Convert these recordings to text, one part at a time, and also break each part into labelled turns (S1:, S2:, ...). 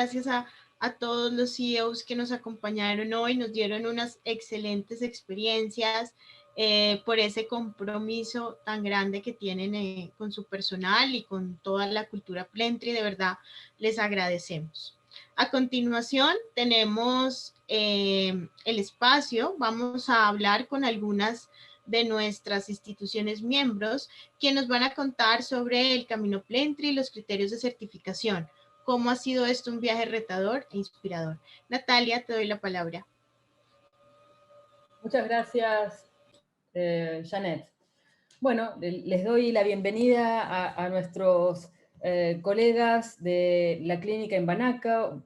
S1: gracias a todos los CEOs que nos acompañaron hoy, nos dieron unas excelentes experiencias, por ese compromiso tan grande que tienen con su personal y con toda la cultura Plentry. De verdad, les agradecemos. A continuación, tenemos el espacio. Vamos a hablar con algunas de nuestras instituciones miembros, que nos van a contar sobre el Camino Plentry y los criterios de certificación. ¿Cómo ha sido esto un viaje retador e inspirador? Natalia, te doy la palabra.
S2: Muchas gracias, Janet. Bueno, les doy la bienvenida a nuestros colegas de la Clínica Imbanaco,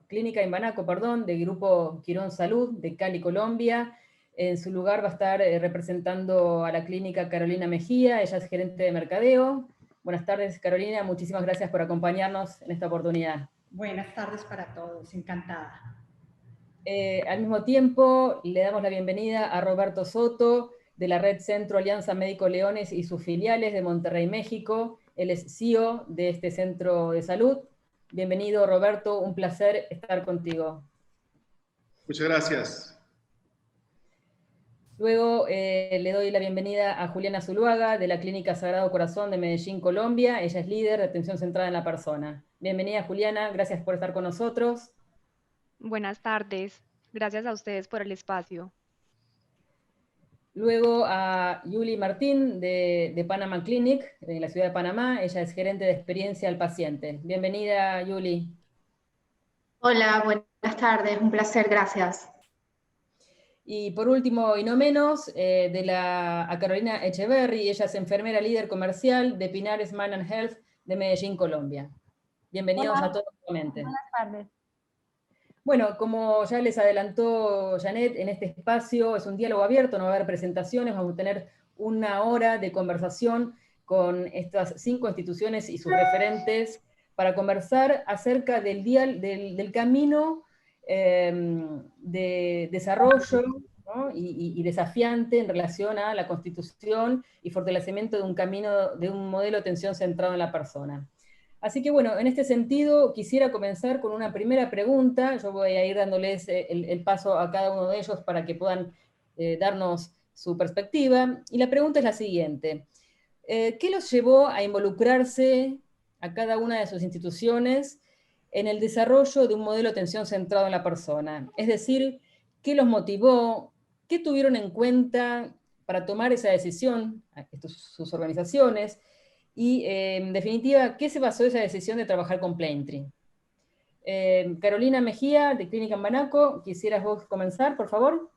S2: del Grupo Quirón Salud de Cali, Colombia. En su lugar va a estar representando a la clínica Carolina Mejía, ella es gerente de mercadeo. Buenas tardes, Carolina, muchísimas gracias por acompañarnos en esta oportunidad.
S3: Buenas tardes para todos, encantada.
S2: Al mismo tiempo, le damos la bienvenida a Roberto Soto, de la Red Centro Alianza Médico Leones y sus filiales de Monterrey, México. Él es CEO de este centro de salud. Bienvenido, Roberto, un placer estar contigo.
S4: Muchas gracias.
S2: Luego le doy la bienvenida a Juliana Zuluaga, de la Clínica Sagrado Corazón de Medellín, Colombia. Ella es líder de atención centrada en la persona. Bienvenida, Juliana, gracias por estar con nosotros.
S5: Buenas tardes, gracias a ustedes por el espacio.
S2: Luego a Yuli Martín de Panama Clinic, de la ciudad de Panamá. Ella es gerente de experiencia al paciente. Bienvenida, Yuli.
S6: Hola, buenas tardes, un placer, gracias.
S2: Y por último, y no menos, a Carolina Echeverry. Ella es enfermera líder comercial de Pinares Mind and Health de Medellín, Colombia. Bienvenidos a todos nuevamente.
S6: Buenas tardes.
S2: Bueno, como ya les adelantó Janet, en este espacio es un diálogo abierto, no va a haber presentaciones, vamos a tener una hora de conversación con estas 5 instituciones y sus referentes para conversar acerca del camino de desarrollo, ¿no? y desafiante en relación a la constitución y fortalecimiento de un camino, de un modelo de atención centrado en la persona. Así que bueno, en este sentido quisiera comenzar con una primera pregunta. Yo voy a ir dándoles el paso a cada uno de ellos para que puedan darnos su perspectiva. Y la pregunta es la siguiente. ¿Qué los llevó a involucrarse a cada una de sus instituciones en el desarrollo de un modelo de atención centrado en la persona? Es decir, ¿qué los motivó? ¿Qué tuvieron en cuenta para tomar esa decisión, sus organizaciones? Y, en definitiva, ¿qué se basó esa decisión de trabajar con Plentry? Carolina Mejía, de Clínica Imbanaco, ¿quisieras vos comenzar, por favor?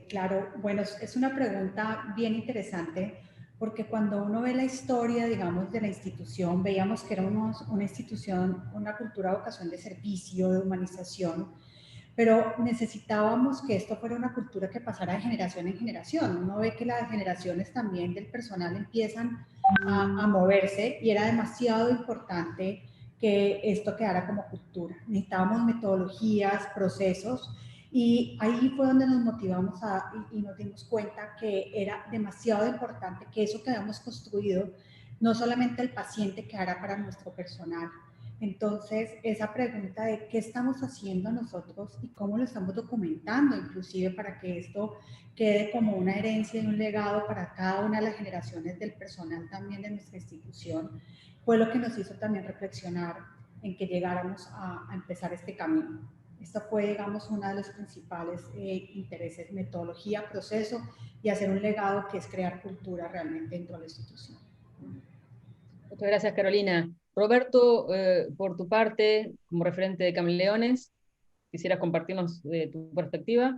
S3: Claro, bueno, es una pregunta bien interesante, porque cuando uno ve la historia, digamos, de la institución, veíamos que era una institución, una cultura de vocación de servicio, de humanización, pero necesitábamos que esto fuera una cultura que pasara de generación en generación. Uno ve que las generaciones también del personal empiezan a moverse y era demasiado importante que esto quedara como cultura. Necesitábamos metodologías, procesos, y ahí fue donde nos motivamos y nos dimos cuenta que era demasiado importante que eso que habíamos construido, no solamente el paciente quedara para nuestro personal. Entonces, esa pregunta de qué estamos haciendo nosotros y cómo lo estamos documentando, inclusive para que esto quede como una herencia y un legado para cada una de las generaciones del personal también de nuestra institución, fue lo que nos hizo también reflexionar en que llegáramos a empezar este camino. Esto fue, digamos, uno de los principales intereses, metodología, proceso y hacer un legado que es crear cultura realmente dentro de la institución.
S2: Muchas gracias, Carolina. Roberto, por tu parte, como referente de Camaleones, ¿quisieras compartirnos tu perspectiva?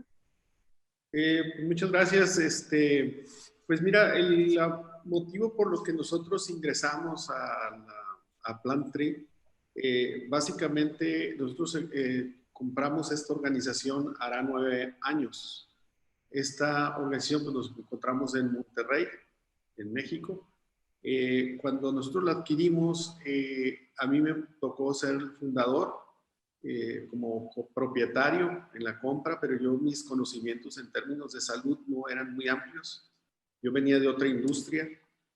S4: Muchas gracias. Pues mira, el motivo por lo que nosotros ingresamos a Plentry, básicamente nosotros compramos esta organización hará 9 años. Esta organización pues, nos encontramos en Monterrey, en México. Cuando nosotros la adquirimos, a mí me tocó ser el fundador, como propietario en la compra, pero mis conocimientos en términos de salud no eran muy amplios. Yo venía de otra industria,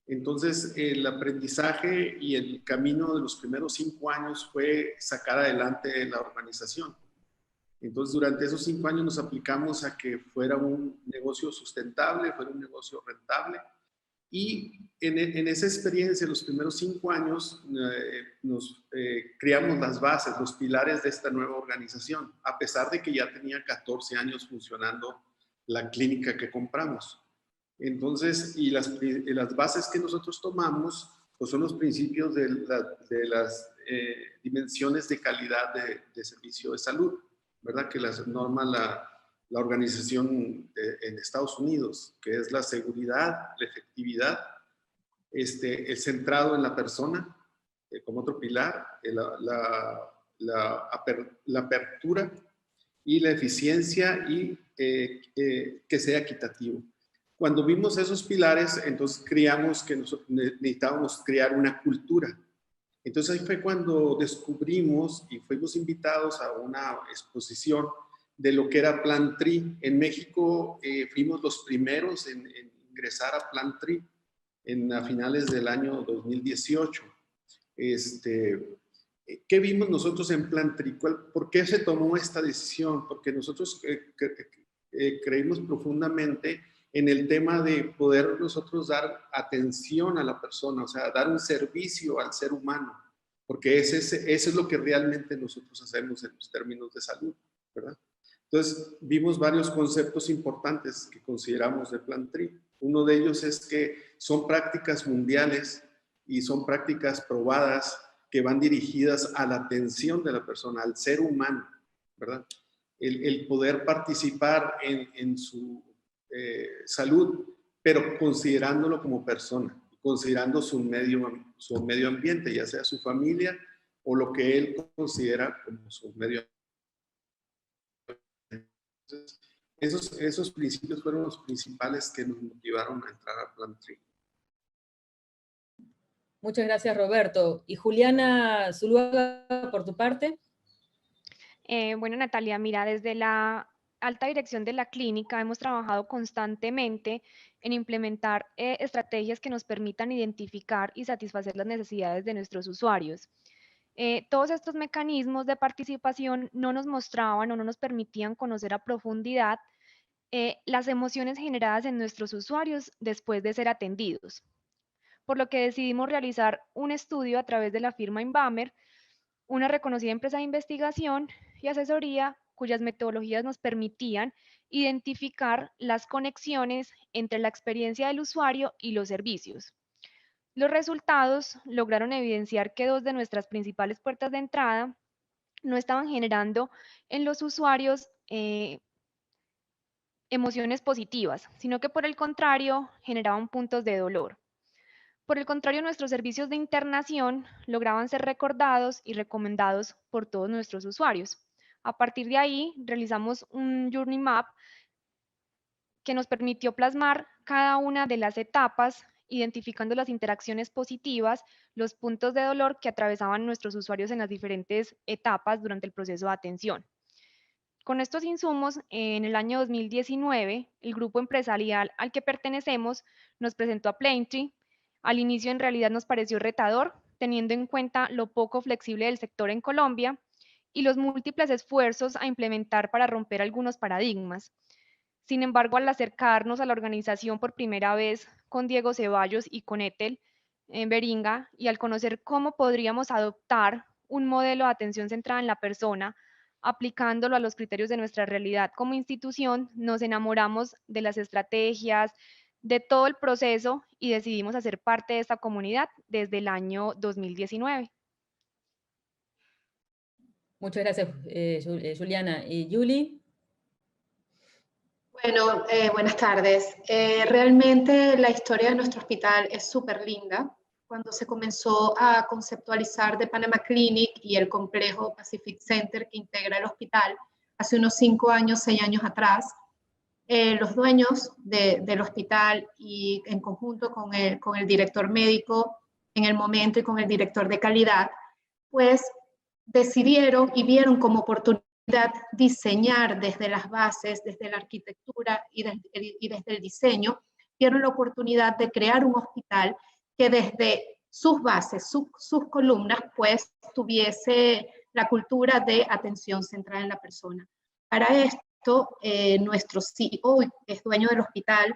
S4: Entonces, el aprendizaje y el camino de los primeros 5 años fue sacar adelante la organización. Entonces, durante esos 5 años nos aplicamos a que fuera un negocio sustentable, fuera un negocio rentable. Y en esa experiencia, los primeros 5 años, nos creamos las bases, los pilares de esta nueva organización, a pesar de que ya tenía 14 años funcionando la clínica que compramos. Entonces, y las bases que nosotros tomamos, pues son los principios de las dimensiones de calidad de servicio de salud, ¿verdad? Que las norma la organización en Estados Unidos, que es la seguridad, la efectividad, el centrado en la persona, como otro pilar, la apertura y la eficiencia y que sea equitativo. Cuando vimos esos pilares, entonces creíamos que necesitábamos crear una cultura. Entonces ahí fue cuando descubrimos y fuimos invitados a una exposición de lo que era Plan TRI. En México fuimos los primeros en ingresar a Plan TRI a finales del año 2018. ¿Qué vimos nosotros en Plan TRI? ¿Por qué se tomó esta decisión? Porque nosotros creímos profundamente en el tema de poder nosotros dar atención a la persona, o sea, dar un servicio al ser humano, porque eso es lo que realmente nosotros hacemos en los términos de salud, ¿verdad? Entonces, vimos varios conceptos importantes que consideramos de Plan TRI. Uno de ellos es que son prácticas mundiales y son prácticas probadas que van dirigidas a la atención de la persona, al ser humano, ¿verdad? El poder participar en su salud, pero considerándolo como persona, considerando su medio ambiente, ya sea su familia o lo que él considera como su medio ambiente. Entonces, esos principios fueron los principales que nos motivaron a entrar a Plan TRI.
S2: Muchas gracias, Roberto. Y Juliana Zuluaga, por tu parte.
S5: Bueno, Natalia, mira, desde la alta dirección de la clínica hemos trabajado constantemente en implementar estrategias que nos permitan identificar y satisfacer las necesidades de nuestros usuarios. Todos estos mecanismos de participación no nos mostraban o no nos permitían conocer a profundidad las emociones generadas en nuestros usuarios después de ser atendidos, por lo que decidimos realizar un estudio a través de la firma Inbamer, una reconocida empresa de investigación y asesoría cuyas metodologías nos permitían identificar las conexiones entre la experiencia del usuario y los servicios. Los resultados lograron evidenciar que 2 de nuestras principales puertas de entrada no estaban generando en los usuarios emociones positivas, sino que por el contrario generaban puntos de dolor. Por el contrario, nuestros servicios de internación lograban ser recordados y recomendados por todos nuestros usuarios. A partir de ahí, realizamos un Journey Map que nos permitió plasmar cada una de las etapas, identificando las interacciones positivas, los puntos de dolor que atravesaban nuestros usuarios en las diferentes etapas durante el proceso de atención. Con estos insumos, en el año 2019, el grupo empresarial al que pertenecemos nos presentó a Plaintree. Al inicio en realidad nos pareció retador, teniendo en cuenta lo poco flexible del sector en Colombia y los múltiples esfuerzos a implementar para romper algunos paradigmas. Sin embargo, al acercarnos a la organización por primera vez con Diego Ceballos y con Ethel Beringa, y al conocer cómo podríamos adoptar un modelo de atención centrada en la persona, aplicándolo a los criterios de nuestra realidad como institución, nos enamoramos de las estrategias, de todo el proceso y decidimos hacer parte de esta comunidad desde el año 2019.
S2: Muchas gracias, Juliana. ¿Y Julie?
S6: Bueno, buenas tardes. Realmente la historia de nuestro hospital es súper linda. Cuando se comenzó a conceptualizar The Panama Clinic y el complejo Pacific Center que integra el hospital, hace unos 5 años, 6 años atrás, los dueños del hospital y en conjunto con el director médico en el momento y con el director de calidad, pues decidieron y vieron como oportunidad diseñar desde las bases, desde la arquitectura y desde el diseño, vieron la oportunidad de crear un hospital que desde sus bases, sus columnas, pues tuviese la cultura de atención centrada en la persona. Para esto, nuestro CEO, que es dueño del hospital,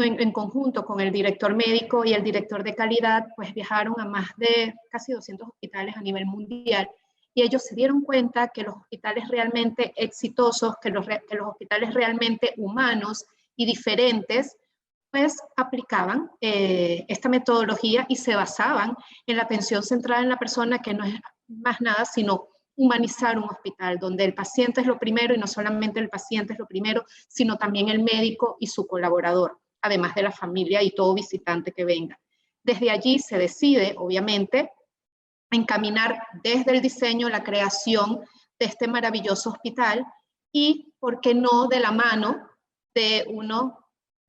S6: en conjunto con el director médico y el director de calidad, pues viajaron a más de casi 200 hospitales a nivel mundial, y ellos se dieron cuenta que los hospitales realmente exitosos, que los hospitales realmente humanos y diferentes, pues aplicaban esta metodología y se basaban en la atención centrada en la persona, que no es más nada sino humanizar un hospital, donde el paciente es lo primero, y no solamente el paciente es lo primero, sino también el médico y su colaborador, además de la familia y todo visitante que venga. Desde allí se decide, obviamente, encaminar desde el diseño, la creación de este maravilloso hospital, y, ¿por qué no, de la mano de una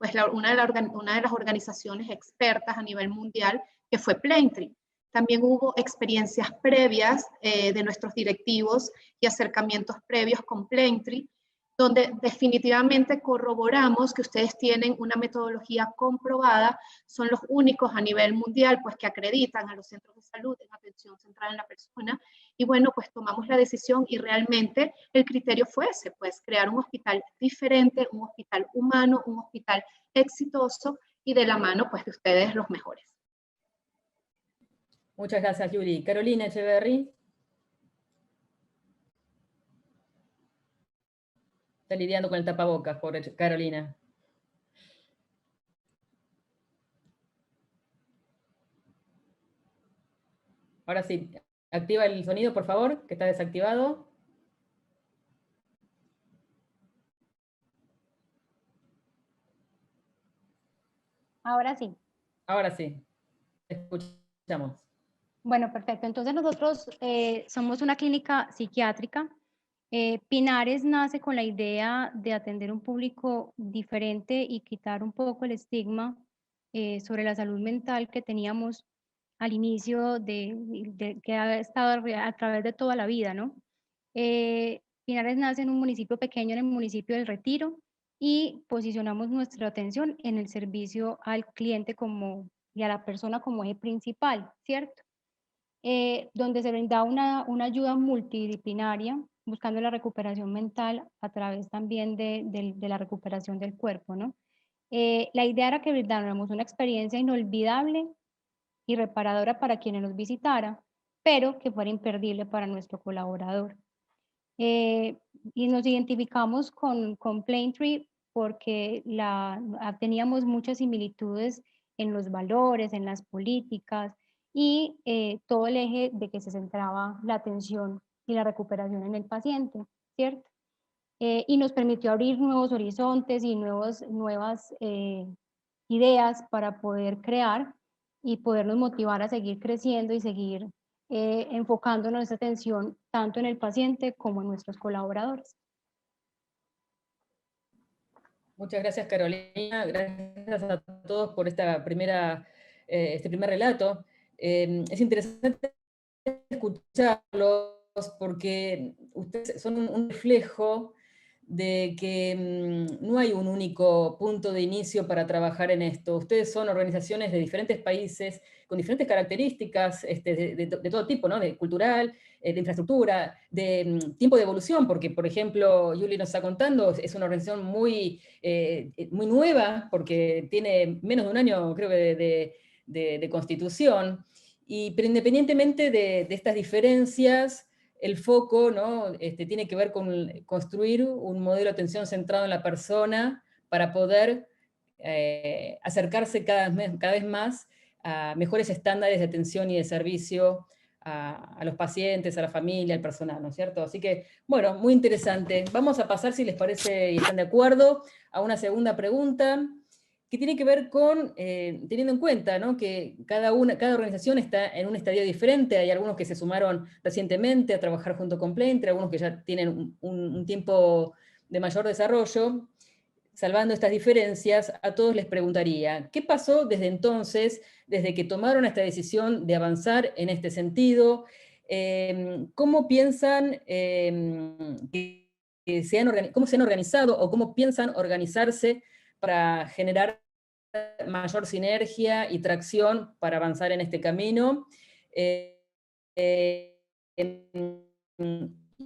S6: de las organizaciones expertas a nivel mundial, que fue Plaintree. También hubo experiencias previas de nuestros directivos y acercamientos previos con Plaintree, donde definitivamente corroboramos que ustedes tienen una metodología comprobada, son los únicos a nivel mundial pues que acreditan a los centros de salud en atención centrada en la persona, y bueno, pues tomamos la decisión, y realmente el criterio fue ese, pues crear un hospital diferente, un hospital humano, un hospital exitoso, y de la mano pues de ustedes los mejores.
S2: Muchas gracias, Yuri. Carolina Echeverry. Está lidiando con el tapabocas, pobre Carolina. Ahora sí, activa el sonido, por favor, que está desactivado.
S7: Ahora sí.
S2: Ahora sí, escuchamos.
S7: Bueno, perfecto. Entonces nosotros somos una clínica psiquiátrica. Pinares nace con la idea de atender un público diferente y quitar un poco el estigma sobre la salud mental que teníamos al inicio que ha estado a través de toda la vida, ¿no? Pinares nace en un municipio pequeño, en el municipio del Retiro, y posicionamos nuestra atención en el servicio al cliente y a la persona como eje principal, ¿cierto? Donde se brinda una ayuda multidisciplinaria, buscando la recuperación mental a través también de la recuperación del cuerpo, ¿no? La idea era que brindáramos una experiencia inolvidable y reparadora para quienes nos visitara, pero que fuera imperdible para nuestro colaborador. Y nos identificamos con Plaintree porque teníamos muchas similitudes en los valores, en las políticas, y todo el eje de que se centraba la atención y la recuperación en el paciente, ¿cierto? Y nos permitió abrir nuevos horizontes y nuevas ideas para poder crear y podernos motivar a seguir creciendo y seguir enfocando nuestra atención tanto en el paciente como en nuestros colaboradores.
S2: Muchas gracias, Carolina. Gracias a todos por este primer relato. Es interesante escucharlos porque ustedes son un reflejo de que no hay un único punto de inicio para trabajar en esto. Ustedes son organizaciones de diferentes países, con diferentes características de todo tipo, ¿no? De cultural, de infraestructura, de tiempo de evolución, porque, por ejemplo, Yuli nos está contando, es una organización muy nueva, porque tiene menos de un año, creo que, de constitución, pero independientemente de estas diferencias, el foco, ¿no? Tiene que ver con construir un modelo de atención centrado en la persona para poder acercarse cada vez más a mejores estándares de atención y de servicio a los pacientes, a la familia, al personal, ¿no es cierto? Así que, bueno, muy interesante. Vamos a pasar, si les parece y están de acuerdo, a una segunda pregunta, que tiene que ver con, teniendo en cuenta, ¿no? Que cada organización está en un estadio diferente. Hay algunos que se sumaron recientemente a trabajar junto con Plaintree, algunos que ya tienen un tiempo de mayor desarrollo. Salvando estas diferencias, a todos les preguntaría, ¿qué pasó desde entonces, desde que tomaron esta decisión de avanzar en este sentido? ¿Cómo piensan cómo se han organizado o cómo piensan organizarse para generar mayor sinergia y tracción para avanzar en este camino.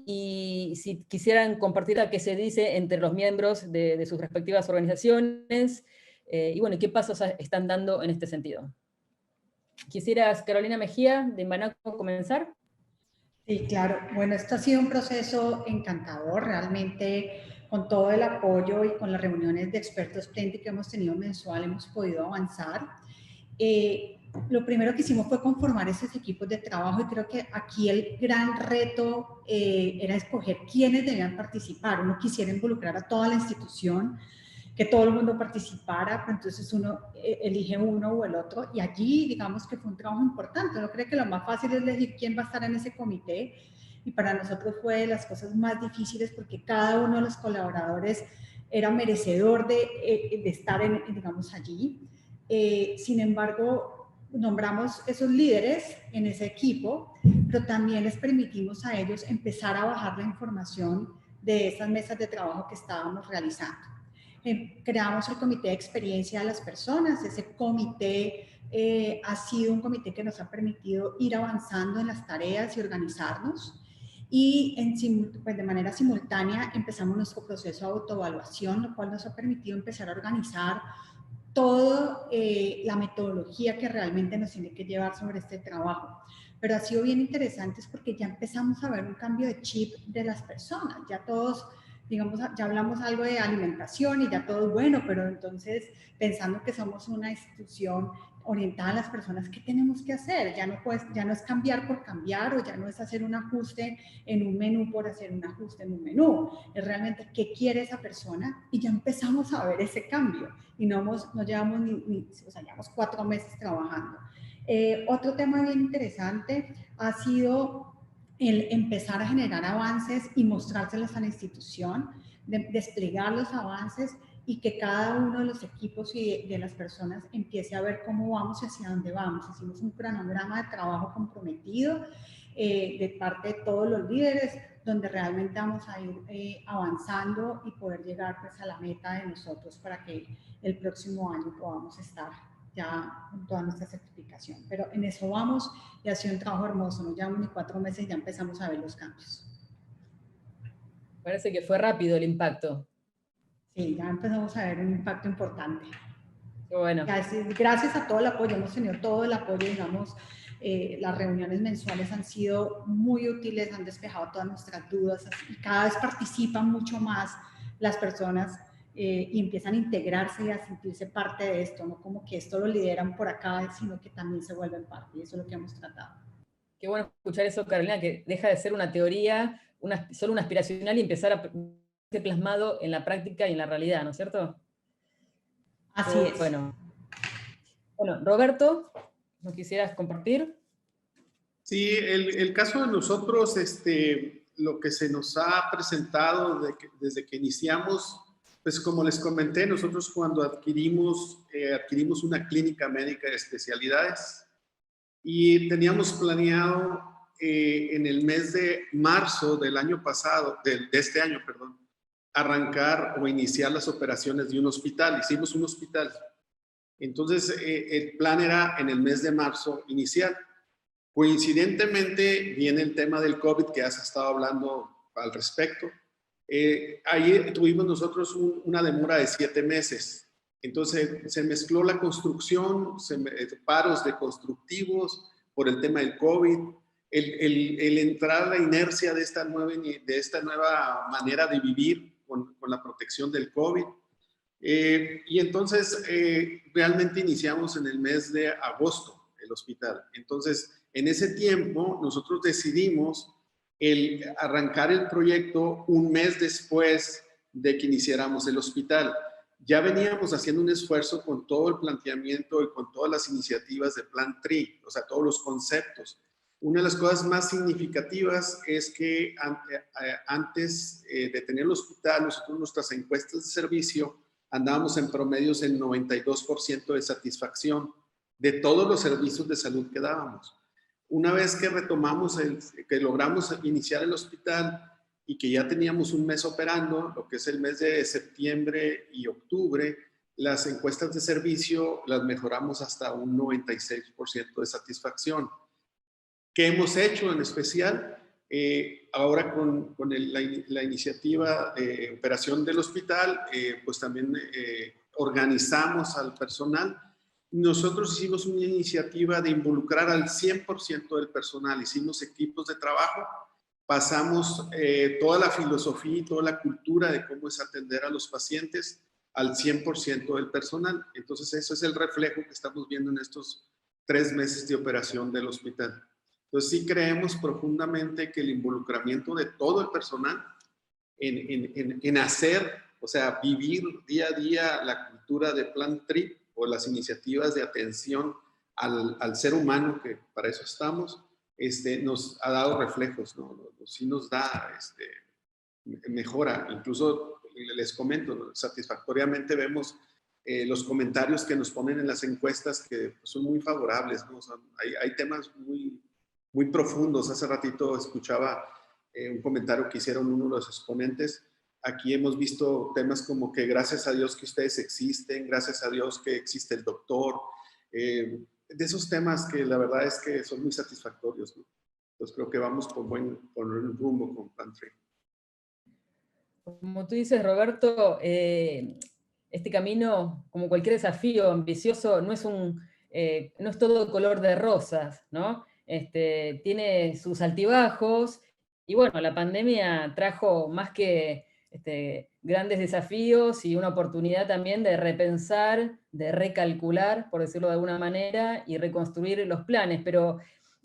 S2: Y si quisieran compartir a qué se dice entre los miembros de sus respectivas organizaciones, y bueno, qué pasos están dando en este sentido. ¿Quisieras, Carolina Mejía, de Imbanaco, comenzar?
S3: Sí, claro. Bueno, esto ha sido un proceso encantador, realmente con todo el apoyo y con las reuniones de expertos Plenty que hemos tenido mensual hemos podido avanzar. Lo primero que hicimos fue conformar esos equipos de trabajo y creo que aquí el gran reto era escoger quiénes debían participar. Uno quisiera involucrar a toda la institución, que todo el mundo participara, pero entonces uno elige uno o el otro y allí digamos que fue un trabajo importante. Uno cree que lo más fácil es elegir quién va a estar en ese comité y para nosotros fue de las cosas más difíciles porque cada uno de los colaboradores era merecedor de estar digamos allí. Sin embargo, nombramos esos líderes en ese equipo, pero también les permitimos a ellos empezar a bajar la información de esas mesas de trabajo que estábamos realizando. Creamos el comité de experiencia de las personas. Ese comité ha sido un comité que nos ha permitido ir avanzando en las tareas y organizarnos. Y pues de manera simultánea empezamos nuestro proceso de autoevaluación, lo cual nos ha permitido empezar a organizar toda la metodología que realmente nos tiene que llevar sobre este trabajo. Pero ha sido bien interesante porque ya empezamos a ver un cambio de chip de las personas. Ya todos, digamos, ya hablamos algo de alimentación y ya todo es bueno, pero entonces pensando que somos una institución orientada a las personas, ¿qué tenemos que hacer? Ya no es cambiar por cambiar o ya no es hacer un ajuste en un menú por hacer un ajuste en un menú. Es realmente qué quiere esa persona y ya empezamos a ver ese cambio y no llevamos o sea, llevamos 4 meses trabajando. Otro tema bien interesante ha sido el empezar a generar avances y mostrárselos a la institución, desplegar los avances y que cada uno de los equipos y de las personas empiece a ver cómo vamos y hacia dónde vamos. Hicimos un cronograma de trabajo comprometido de parte de todos los líderes, donde realmente vamos a ir avanzando y poder llegar pues, a la meta de nosotros para que el próximo año podamos estar ya con toda nuestra certificación. Pero en eso vamos y ha sido un trabajo hermoso. No llevamos ni 4 meses y ya empezamos a ver los cambios.
S2: Parece que fue rápido el impacto.
S3: Sí, ya empezamos a ver un impacto importante.
S2: Qué bueno.
S3: Gracias a todo el apoyo, hemos tenido todo el apoyo, digamos, las reuniones mensuales han sido muy útiles, han despejado todas nuestras dudas y cada vez participan mucho más las personas y empiezan a integrarse y a sentirse parte de esto, no como que esto lo lideran por acá, sino que también se vuelven parte y eso es lo que hemos tratado.
S2: Qué bueno escuchar eso, Carolina, que deja de ser una teoría, solo una aspiracional y empezar a ser plasmado en la práctica y en la realidad, ¿no es cierto?
S3: Así es.
S2: Bueno, Roberto, ¿nos quisieras compartir?
S4: Sí, el caso de nosotros, lo que se nos ha presentado desde que iniciamos, pues como les comenté, nosotros cuando adquirimos una clínica médica de especialidades y teníamos planeado en el mes de marzo del año pasado, de este año, perdón, arrancar o iniciar las operaciones de un hospital. Hicimos un hospital. Entonces, el plan era en el mes de marzo iniciar. Coincidentemente, viene el tema del COVID que has estado hablando al respecto. Ahí tuvimos nosotros una demora de 7 meses. Entonces, se mezcló la construcción, paros de constructivos por el tema del COVID, el entrar a la inercia de esta nueva manera de vivir con la protección del COVID. Y entonces, realmente iniciamos en el mes de agosto el hospital. Entonces, en ese tiempo, nosotros decidimos arrancar el proyecto un mes después de que iniciáramos el hospital. Ya veníamos haciendo un esfuerzo con todo el planteamiento y con todas las iniciativas de Plan TRI, o sea, todos los conceptos. Una de las cosas más significativas es que antes de tener el hospital, nosotros nuestras encuestas de servicio andábamos en promedios en 92% de satisfacción de todos los servicios de salud que dábamos. Una vez que retomamos, que logramos iniciar el hospital y que ya teníamos un mes operando, lo que es el mes de septiembre y octubre, las encuestas de servicio las mejoramos hasta un 96% de satisfacción. ¿Qué hemos hecho en especial? Ahora con la iniciativa de operación del hospital, pues también organizamos al personal. Nosotros hicimos una iniciativa de involucrar al 100% del personal, hicimos equipos de trabajo, pasamos toda la filosofía y toda la cultura de cómo es atender a los pacientes al 100% del personal. Entonces eso es el reflejo que estamos viendo en estos 3 meses de operación del hospital. Entonces sí creemos profundamente que el involucramiento de todo el personal en hacer, o sea, vivir día a día la cultura de Plan TRI o las iniciativas de atención al ser humano, que para eso estamos, nos ha dado reflejos, ¿no? Sí nos da mejora. Incluso les comento, ¿no? Satisfactoriamente vemos los comentarios que nos ponen en las encuestas que pues, son muy favorables, ¿no? O sea, hay temas muy profundos. Hace ratito escuchaba un comentario que hicieron uno de los exponentes. Aquí hemos visto temas como que gracias a Dios que ustedes existen, gracias a Dios que existe el doctor, de esos temas que la verdad es que son muy satisfactorios, ¿no? Entonces creo que vamos por buen rumbo con Plan TRI.
S2: Como tú dices, Roberto, este camino, como cualquier desafío ambicioso, no es todo color de rosas, ¿no? Tiene sus altibajos, y bueno, la pandemia trajo más que grandes desafíos y una oportunidad también de repensar, de recalcular, por decirlo de alguna manera, y reconstruir los planes, pero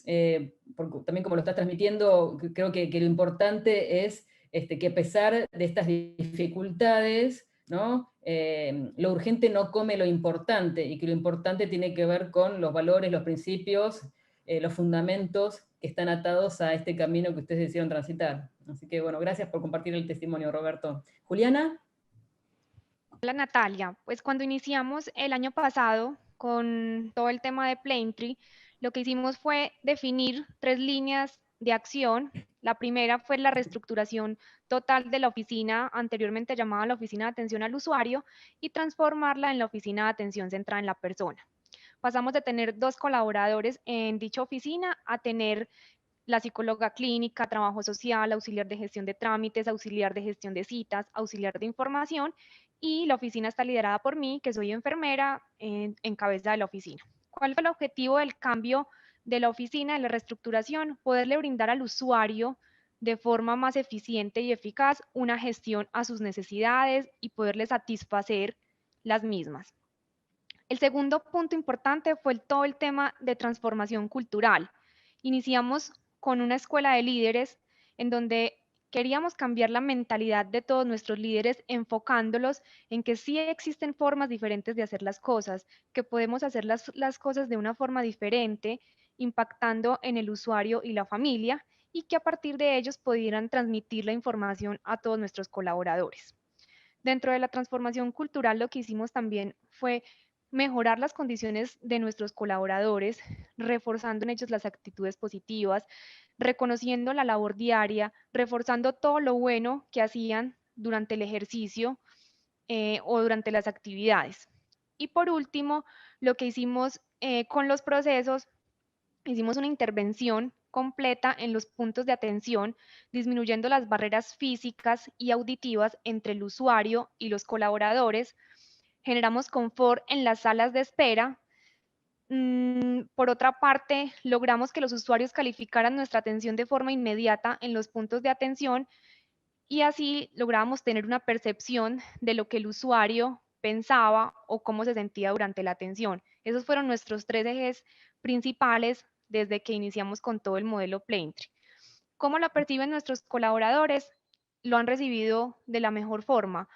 S2: también como lo estás transmitiendo, creo que lo importante es que a pesar de estas dificultades, ¿no? Lo urgente no come lo importante, y que lo importante tiene que ver con los valores, los principios, los fundamentos que están atados a este camino que ustedes decidieron transitar. Así que bueno, gracias por compartir el testimonio, Roberto. Juliana.
S5: Hola Natalia, pues cuando iniciamos el año pasado con todo el tema de Plaintree, lo que hicimos fue definir 3 líneas de acción. La primera fue la reestructuración total de la oficina, anteriormente llamada la Oficina de Atención al Usuario, y transformarla en la Oficina de Atención Centrada en la Persona. Pasamos de tener 2 colaboradores en dicha oficina a tener la psicóloga clínica, trabajo social, auxiliar de gestión de trámites, auxiliar de gestión de citas, auxiliar de información, y la oficina está liderada por mí, que soy enfermera en cabeza de la oficina. ¿Cuál fue el objetivo del cambio de la oficina, de la reestructuración? Poderle brindar al usuario de forma más eficiente y eficaz una gestión a sus necesidades y poderle satisfacer las mismas. El segundo punto importante fue todo el tema de transformación cultural. Iniciamos con una escuela de líderes en donde queríamos cambiar la mentalidad de todos nuestros líderes, enfocándolos en que sí existen formas diferentes de hacer las cosas, que podemos hacer las cosas de una forma diferente, impactando en el usuario y la familia, y que a partir de ellos pudieran transmitir la información a todos nuestros colaboradores. Dentro de la transformación cultural, lo que hicimos también fue mejorar las condiciones de nuestros colaboradores, reforzando en ellos las actitudes positivas, reconociendo la labor diaria, reforzando todo lo bueno que hacían durante el ejercicio o durante las actividades. Y por último, lo que hicimos con los procesos, hicimos una intervención completa en los puntos de atención, disminuyendo las barreras físicas y auditivas entre el usuario y los colaboradores. Generamos confort en las salas de espera. Por otra parte, logramos que los usuarios calificaran nuestra atención de forma inmediata en los puntos de atención, y así logramos tener una percepción de lo que el usuario pensaba o cómo se sentía durante la atención. Esos fueron nuestros 3 ejes principales desde que iniciamos con todo el modelo Plaintree. ¿Cómo lo perciben nuestros colaboradores? Lo han recibido de la mejor forma.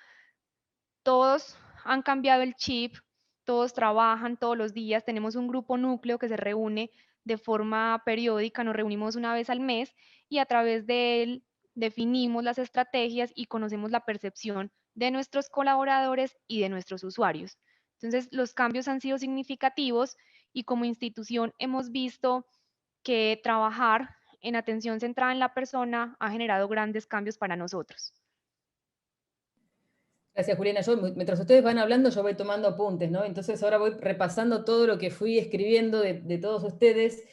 S5: Todos han cambiado el chip, todos trabajan todos los días, tenemos un grupo núcleo que se reúne de forma periódica, nos reunimos una vez al mes, y a través de él definimos las estrategias y conocemos la percepción de nuestros colaboradores y de nuestros usuarios. Entonces, los cambios han sido significativos, y como institución hemos visto que trabajar en atención centrada en la persona ha generado grandes cambios para nosotros.
S2: Gracias, Juliana. Mientras ustedes van hablando, yo voy tomando apuntes, ¿no? Entonces ahora voy repasando todo lo que fui escribiendo de todos ustedes,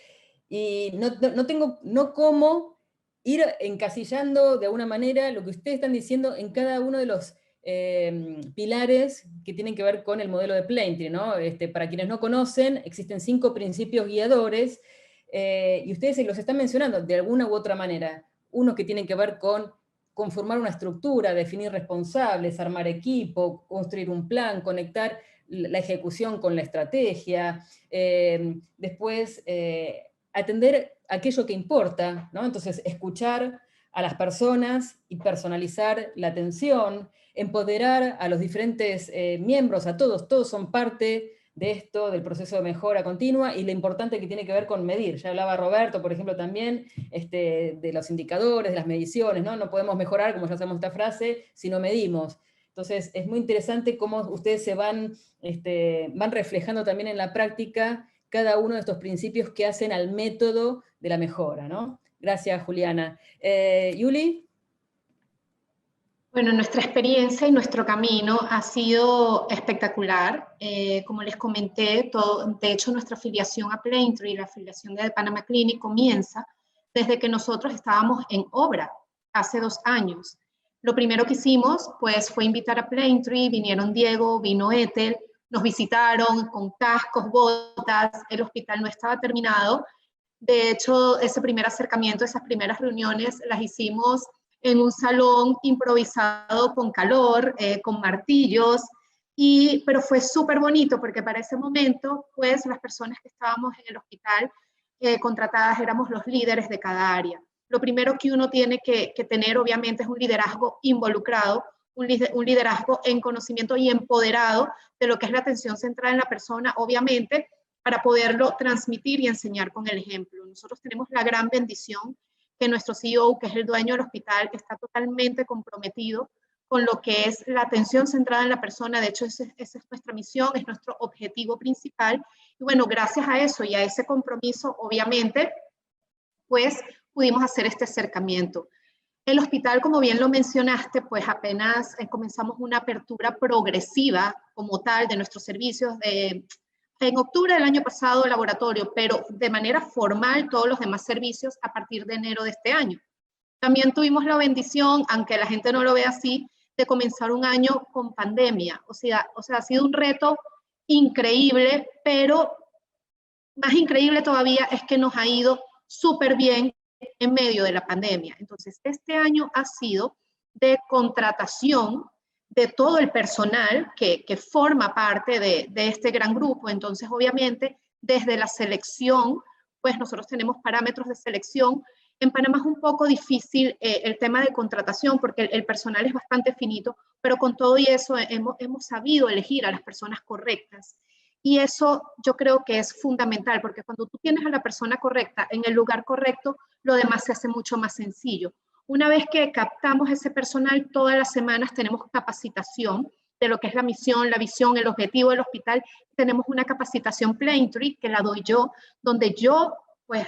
S2: y no tengo cómo ir encasillando de alguna manera lo que ustedes están diciendo en cada uno de los pilares que tienen que ver con el modelo de Plaintree, ¿no? Para quienes no conocen, existen 5 principios guiadores, y ustedes los están mencionando de alguna u otra manera. Unos que tienen que ver con conformar una estructura, definir responsables, armar equipo, construir un plan, conectar la ejecución con la estrategia, después atender aquello que importa, ¿no? Entonces, escuchar a las personas y personalizar la atención, empoderar a los diferentes miembros, a todos son parte de esto, del proceso de mejora continua, y lo importante que tiene que ver con medir. Ya hablaba Roberto, por ejemplo, también de los indicadores, de las mediciones, ¿no? No podemos mejorar, como ya sabemos esta frase, si no medimos. Entonces, es muy interesante cómo ustedes se van reflejando también en la práctica cada uno de estos principios que hacen al método de la mejora, ¿no? Gracias, Juliana. Yuli.
S6: Bueno, nuestra experiencia y nuestro camino ha sido espectacular. Como les comenté, de hecho nuestra afiliación a Plaintree, la afiliación de Panama Clinic, comienza desde que nosotros estábamos en obra, hace 2 años. Lo primero que hicimos, pues, fue invitar a Plaintree, vinieron Diego, vino Ethel, nos visitaron con cascos, botas, el hospital no estaba terminado. De hecho, ese primer acercamiento, esas primeras reuniones las hicimos en un salón improvisado con calor, con martillos, pero fue súper bonito porque para ese momento, pues las personas que estábamos en el hospital contratadas éramos los líderes de cada área. Lo primero que uno tiene que tener, obviamente, es un liderazgo involucrado, un liderazgo en conocimiento y empoderado de lo que es la atención centrada en la persona, obviamente, para poderlo transmitir y enseñar con el ejemplo. Nosotros tenemos la gran bendición que nuestro CEO, que es el dueño del hospital, está totalmente comprometido con lo que es la atención centrada en la persona. De hecho, esa es nuestra misión, es nuestro objetivo principal. Y bueno, gracias a eso y a ese compromiso, obviamente, pues pudimos hacer este acercamiento. El hospital, como bien lo mencionaste, pues apenas comenzamos una apertura progresiva como tal de nuestros servicios en octubre del año pasado, laboratorio, pero de manera formal todos los demás servicios a partir de enero de este año. También tuvimos la bendición, aunque la gente no lo ve así, de comenzar un año con pandemia. O sea, ha sido un reto increíble, pero más increíble todavía es que nos ha ido súper bien en medio de la pandemia. Entonces, este año ha sido de contratación de todo el personal que forma parte de este gran grupo. Entonces, obviamente, desde la selección, pues nosotros tenemos parámetros de selección. En Panamá es un poco difícil el tema de contratación porque el personal es bastante finito, pero con todo y eso hemos sabido elegir a las personas correctas. Y eso yo creo que es fundamental, porque cuando tú tienes a la persona correcta en el lugar correcto, lo demás se hace mucho más sencillo. Una vez que captamos ese personal, todas las semanas tenemos capacitación de lo que es la misión, la visión, el objetivo del hospital. Tenemos una capacitación Plaintree, que la doy yo, donde yo pues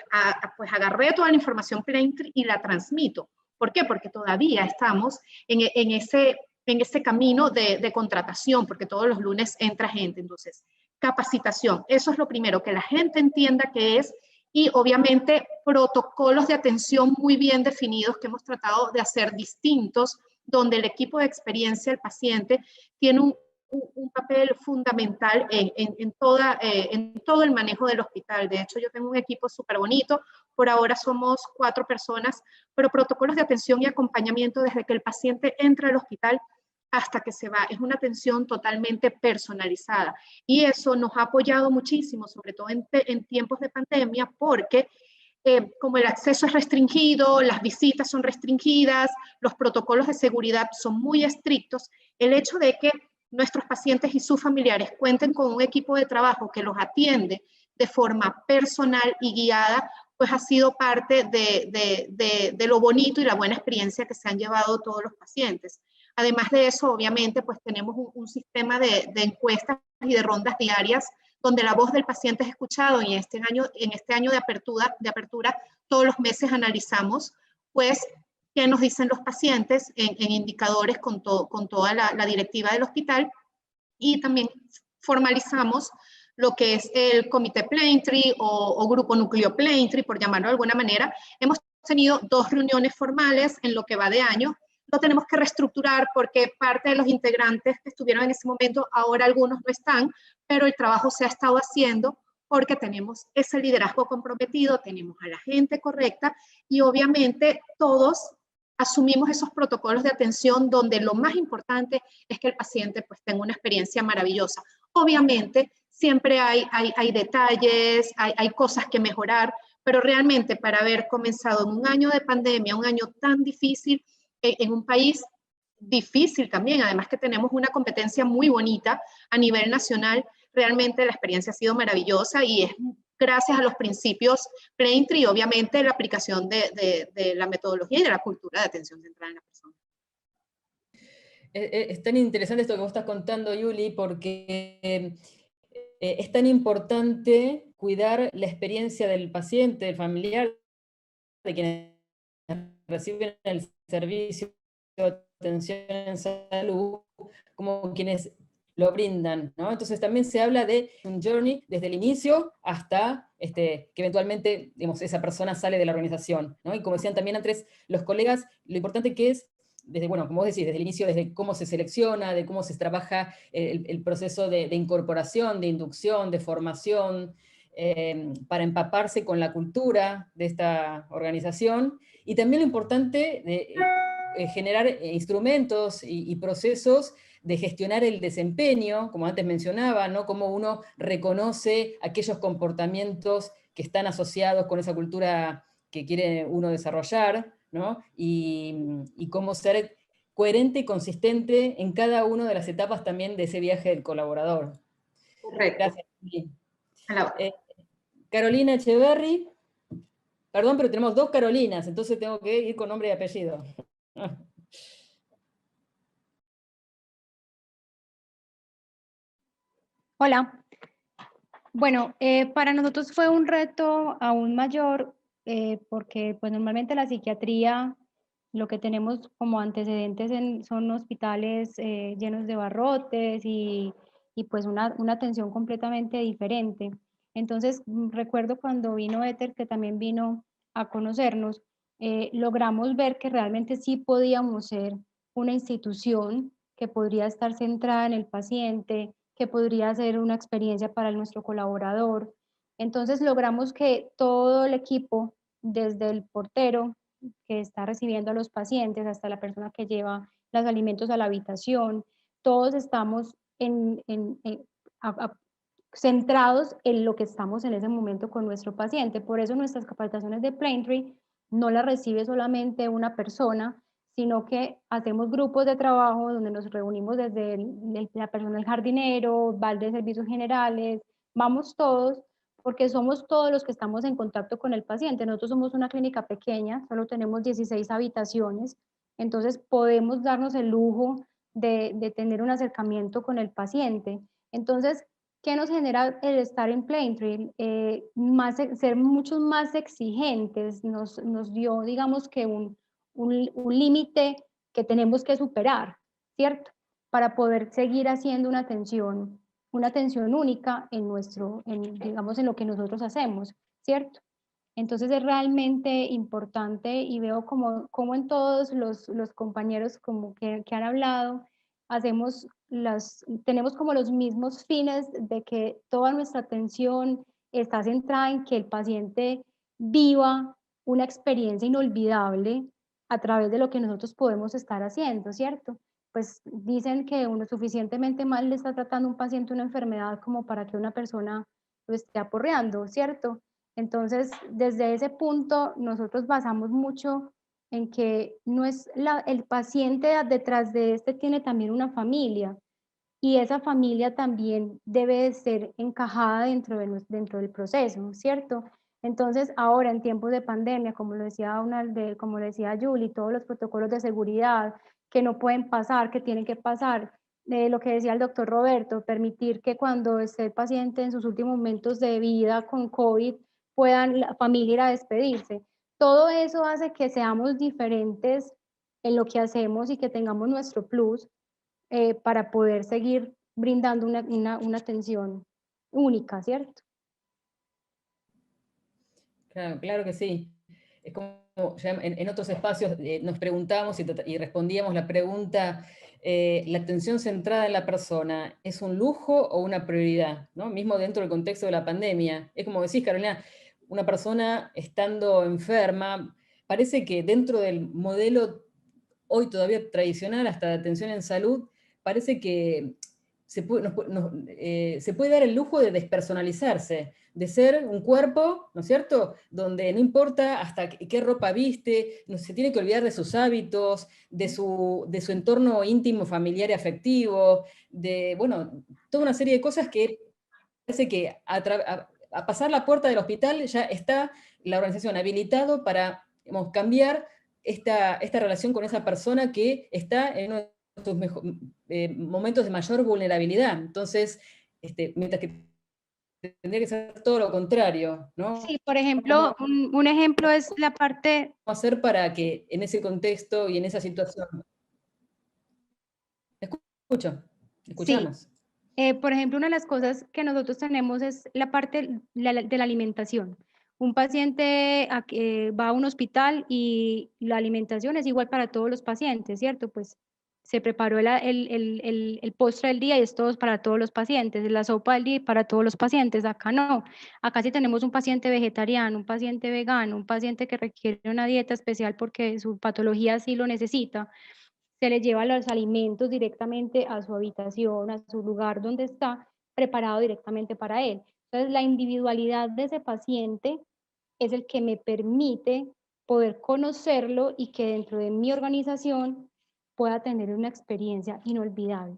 S6: agarré toda la información Plaintree y la transmito. ¿Por qué? Porque todavía estamos en ese camino de contratación, porque todos los lunes entra gente. Entonces, capacitación, eso es lo primero, que la gente entienda qué es, y obviamente protocolos de atención muy bien definidos que hemos tratado de hacer distintos, donde el equipo de experiencia del paciente tiene un papel fundamental en todo el manejo del hospital. De hecho, yo tengo un equipo súper bonito, por ahora somos 4 personas, pero protocolos de atención y acompañamiento desde que el paciente entra al hospital hasta que se va. Es una atención totalmente personalizada. Y eso nos ha apoyado muchísimo, sobre todo en tiempos de pandemia, porque como el acceso es restringido, las visitas son restringidas, los protocolos de seguridad son muy estrictos, el hecho de que nuestros pacientes y sus familiares cuenten con un equipo de trabajo que los atiende de forma personal y guiada, pues ha sido parte de lo bonito y la buena experiencia que se han llevado todos los pacientes. Además de eso, obviamente, pues tenemos un sistema de encuestas y de rondas diarias donde la voz del paciente es escuchado, y en este año de apertura, todos los meses analizamos, pues, qué nos dicen los pacientes en indicadores con toda la directiva del hospital, y también formalizamos lo que es el comité Plaintree o grupo núcleo Plaintree, por llamarlo de alguna manera. Hemos tenido 2 reuniones formales en lo que va de año. Lo tenemos que reestructurar porque parte de los integrantes que estuvieron en ese momento, ahora algunos no están, pero el trabajo se ha estado haciendo porque tenemos ese liderazgo comprometido, tenemos a la gente correcta y obviamente todos asumimos esos protocolos de atención donde lo más importante es que el paciente pues tenga una experiencia maravillosa. Obviamente siempre hay detalles, hay cosas que mejorar, pero realmente para haber comenzado en un año de pandemia, un año tan difícil, en un país difícil también, además que tenemos una competencia muy bonita a nivel nacional, realmente la experiencia ha sido maravillosa y es gracias a los principios Plaintree y obviamente la aplicación de la metodología y de la cultura de atención centrada en la persona.
S2: Es tan interesante esto que vos estás contando, Yuli, porque es tan importante cuidar la experiencia del paciente, del familiar, de quienes reciben el servicio de atención en salud, como quienes lo brindan, ¿no? Entonces también se habla de un journey desde el inicio hasta que eventualmente, digamos, esa persona sale de la organización, ¿no? Y como decían también antes los colegas, lo importante que es, desde, bueno, como vos decís, desde el inicio, desde cómo se selecciona, de cómo se trabaja el proceso de incorporación, de inducción, de formación, para empaparse con la cultura de esta organización, y también lo importante de generar instrumentos y procesos de gestionar el desempeño, como antes mencionaba, ¿no? Cómo uno reconoce aquellos comportamientos que están asociados con esa cultura que quiere uno desarrollar, ¿no? Y cómo ser coherente y consistente en cada una de las etapas también de ese viaje del colaborador.
S6: Correcto.
S2: Gracias.
S6: Hello.
S2: Carolina Echeverry. Perdón, pero tenemos 2 Carolinas, entonces tengo que ir con nombre y apellido.
S7: Hola. Bueno, para nosotros fue un reto aún mayor porque pues normalmente la psiquiatría, lo que tenemos como antecedentes son hospitales llenos de barrotes y pues una atención completamente diferente. Entonces recuerdo cuando vino Éter, que también vino a conocernos, logramos ver que realmente sí podíamos ser una institución que podría estar centrada en el paciente, que podría ser una experiencia para nuestro colaborador. Entonces logramos que todo el equipo, desde el portero que está recibiendo a los pacientes hasta la persona que lleva los alimentos a la habitación, todos estamos centrados en lo que estamos en ese momento con nuestro paciente. Por eso nuestras capacitaciones de Plaintree no las recibe solamente una persona, sino que hacemos grupos de trabajo donde nos reunimos desde la persona del jardinero, va de servicios generales, vamos todos, porque somos todos los que estamos en contacto con el paciente. Nosotros somos una clínica pequeña, solo tenemos 16 habitaciones, entonces podemos darnos el lujo de tener un acercamiento con el paciente. Entonces, ¿qué nos genera el estar en Plaintree? Ser muchos más exigentes nos dio, digamos que un límite que tenemos que superar, ¿cierto? Para poder seguir haciendo una atención única digamos, en lo que nosotros hacemos, ¿cierto? Entonces es realmente importante y veo como en todos los compañeros como que han hablado, tenemos como los mismos fines de que toda nuestra atención está centrada en que el paciente viva una experiencia inolvidable a través de lo que nosotros podemos estar haciendo, ¿cierto? Pues dicen que uno suficientemente mal le está tratando a un paciente una enfermedad como para que una persona lo esté aporreando, ¿cierto? Entonces, desde ese punto, nosotros basamos mucho en que no es el paciente detrás de este tiene también una familia y esa familia también debe ser encajada dentro del proceso, ¿cierto? Entonces, ahora en tiempos de pandemia, como lo decía como lo decía Julie, todos los protocolos de seguridad que no pueden pasar, que tienen que pasar, lo que decía el doctor Roberto, permitir que cuando esté el paciente en sus últimos momentos de vida con COVID, puedan la familia ir a despedirse. todo eso hace que seamos diferentes en lo que hacemos y que tengamos nuestro plus para poder seguir brindando una atención única, ¿cierto?
S2: Claro, claro que sí. Es como ya en otros espacios nos preguntamos y respondíamos la pregunta, ¿la atención centrada en la persona es un lujo o una prioridad? ¿No? Mismo dentro del contexto de la pandemia. Es como decís, Carolina, una persona estando enferma, parece que dentro del modelo hoy todavía tradicional, hasta de atención en salud, parece que se puede dar el lujo de despersonalizarse, de ser un cuerpo, ¿no es cierto?, donde no importa hasta qué ropa viste, no se tiene que olvidar de sus hábitos, de su entorno íntimo, familiar y afectivo, de, bueno, toda una serie de cosas que parece que a pasar la puerta del hospital ya está la organización habilitado para, digamos, cambiar esta relación con esa persona que está en uno de sus momentos de mayor vulnerabilidad. Entonces, mientras que tendría que ser todo lo contrario, ¿no?
S7: Sí, por ejemplo, un ejemplo es la parte...
S2: ¿Cómo hacer para que en ese contexto y en esa situación... Escuchamos.
S7: Sí. Por ejemplo, una de las cosas que nosotros tenemos es la parte de la alimentación. Un paciente va a un hospital y la alimentación es igual para todos los pacientes, ¿cierto? Pues se preparó el postre del día y es todo para todos los pacientes, la sopa del día para todos los pacientes. Acá no. Acá sí tenemos un paciente vegetariano, un paciente vegano, un paciente que requiere una dieta especial porque su patología sí lo necesita. Se le lleva los alimentos directamente a su habitación, a su lugar donde está, preparado directamente para él. Entonces, la individualidad de ese paciente es el que me permite poder conocerlo y que dentro de mi organización pueda tener una experiencia inolvidable.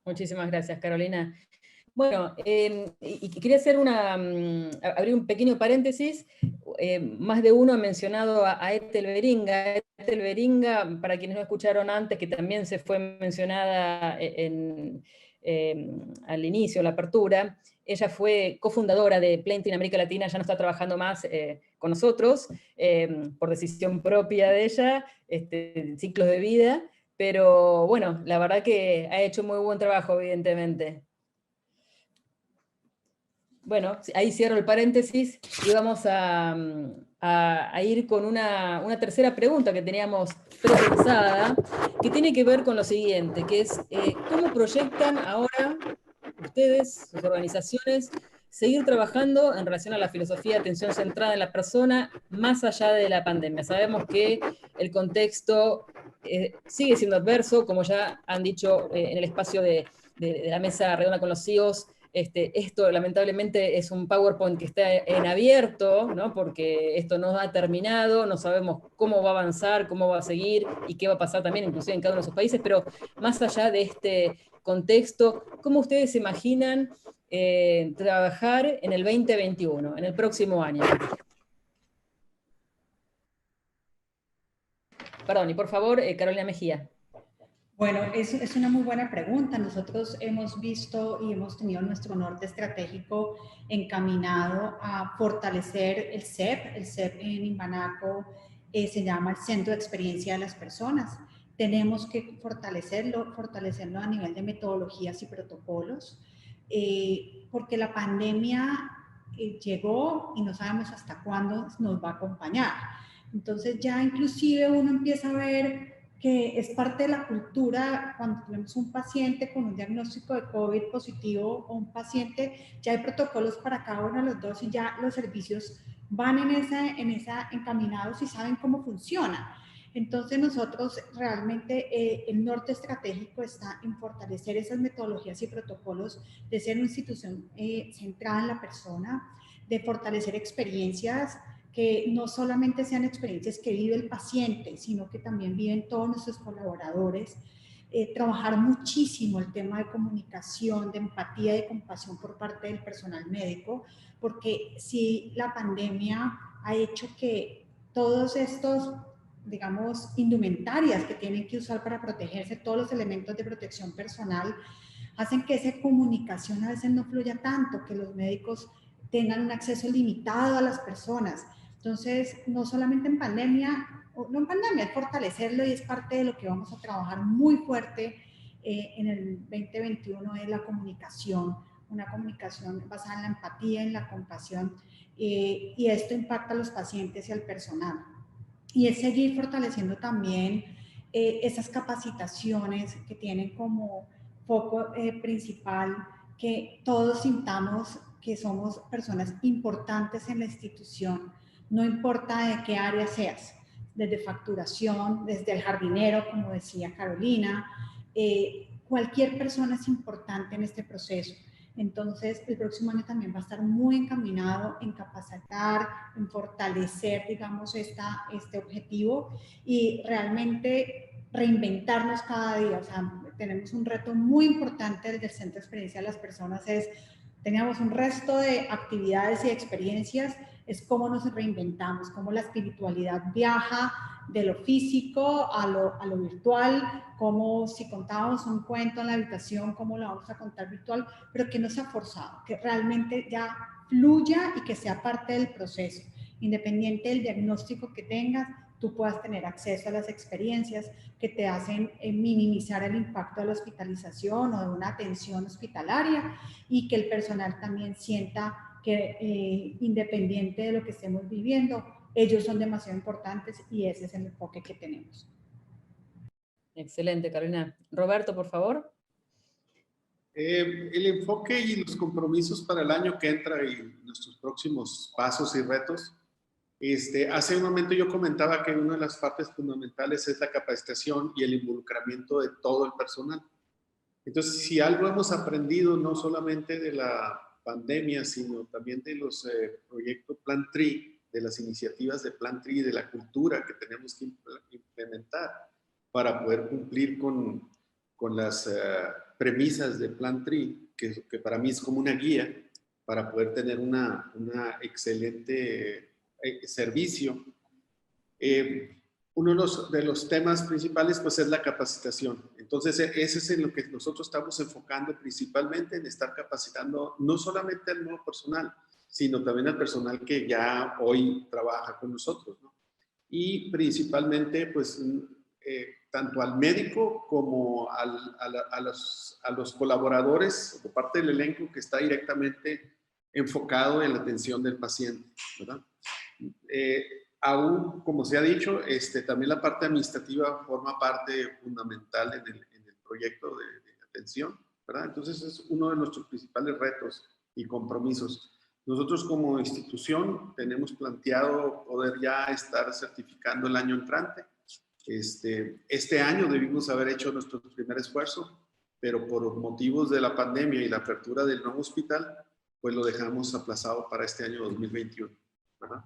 S2: Muchísimas gracias, Carolina. Bueno, y quería hacer abrir un pequeño paréntesis. Más de uno ha mencionado a Ethel Beringa. Ethel Beringa, para quienes no escucharon antes, que también se fue mencionada al inicio, la apertura, ella fue cofundadora de Plenty en América Latina, ya no está trabajando más con nosotros, por decisión propia de ella, ciclos de vida, pero bueno, la verdad que ha hecho muy buen trabajo, evidentemente. Bueno, ahí cierro el paréntesis y vamos a ir con una tercera pregunta que teníamos prepensada, que tiene que ver con lo siguiente, que es ¿cómo proyectan ahora ustedes, sus organizaciones, seguir trabajando en relación a la filosofía de atención centrada en la persona más allá de la pandemia? Sabemos que el contexto sigue siendo adverso, como ya han dicho en el espacio de la mesa redonda con los CEOs. Esto lamentablemente es un PowerPoint que está en abierto, ¿no? Porque esto no ha terminado, no sabemos cómo va a avanzar, cómo va a seguir y qué va a pasar también inclusive en cada uno de sus países, pero más allá de este contexto, ¿cómo ustedes se imaginan trabajar en el 2021, en el próximo año? Perdón, y por favor, Carolina Mejía.
S3: Bueno, es una muy buena pregunta. Nosotros hemos visto y hemos tenido nuestro norte estratégico encaminado a fortalecer el CEP. El CEP en Imbanaco se llama el Centro de Experiencia de las Personas. Tenemos que fortalecerlo a nivel de metodologías y protocolos, porque la pandemia llegó y no sabemos hasta cuándo nos va a acompañar. Entonces ya inclusive uno empieza a ver que es parte de la cultura cuando tenemos un paciente con un diagnóstico de COVID positivo o un paciente, ya hay protocolos para cada uno de los dos y ya los servicios van en esa encaminados y saben cómo funciona. Entonces nosotros realmente el norte estratégico está en fortalecer esas metodologías y protocolos de ser una institución centrada en la persona, de fortalecer experiencias que no solamente sean experiencias que vive el paciente, sino que también viven todos nuestros colaboradores. Trabajar muchísimo el tema de comunicación, de empatía y de compasión por parte del personal médico, porque si la pandemia ha hecho que todos estos, digamos, indumentarias que tienen que usar para protegerse, todos los elementos de protección personal, hacen que esa comunicación a veces no fluya tanto, que los médicos tengan un acceso limitado a las personas. Entonces, no solamente en pandemia, no en pandemia, es fortalecerlo y es parte de lo que vamos a trabajar muy fuerte en el 2021, es la comunicación, una comunicación basada en la empatía, en la compasión, y esto impacta a los pacientes y al personal. Y es seguir fortaleciendo también esas capacitaciones que tienen como foco principal que todos sintamos que somos personas importantes en la institución, no importa de qué área seas, desde facturación, desde el jardinero, como decía Carolina, cualquier persona es importante en este proceso. Entonces, el próximo año también va a estar muy encaminado en capacitar, en fortalecer, digamos, este objetivo y realmente reinventarnos cada día. O sea, tenemos un reto muy importante desde el Centro de Experiencia de las Personas, teníamos un resto de actividades y experiencias, es cómo nos reinventamos, cómo la espiritualidad viaja de lo físico a lo virtual, como si contábamos un cuento en la habitación, cómo lo vamos a contar virtual, pero que no sea forzado, que realmente ya fluya y que sea parte del proceso. Independiente del diagnóstico que tengas, tú puedas tener acceso a las experiencias que te hacen minimizar el impacto de la hospitalización o de una atención hospitalaria y que el personal también sienta que independiente de lo que estemos viviendo, ellos son demasiado importantes y ese es el enfoque que tenemos.
S2: Excelente, Carolina. Roberto, por favor.
S4: El enfoque y los compromisos para el año que entra y nuestros próximos pasos y retos. Hace un momento yo comentaba que una de las partes fundamentales es la capacitación y el involucramiento de todo el personal. Entonces, si algo hemos aprendido no solamente de la pandemia, sino también de los proyectos Plan TRI, de las iniciativas de Plan TRI, de la cultura que tenemos que implementar para poder cumplir con las premisas de Plan TRI, que para mí es como una guía para poder tener una excelente servicio. Uno de los temas principales pues es la capacitación. Entonces ese es en lo que nosotros estamos enfocando principalmente, en estar capacitando no solamente al nuevo personal, sino también al personal que ya hoy trabaja con nosotros, ¿no? Y principalmente pues tanto al médico como a los colaboradores de parte del elenco que está directamente enfocado en la atención del paciente, ¿verdad? Aún, como se ha dicho, también la parte administrativa forma parte fundamental en el proyecto de atención, ¿verdad? Entonces es uno de nuestros principales retos y compromisos. Nosotros como institución tenemos planteado poder ya estar certificando el año entrante. Este año debimos haber hecho nuestro primer esfuerzo, pero por motivos de la pandemia y la apertura del nuevo hospital, pues lo dejamos aplazado para este año 2021, ¿verdad?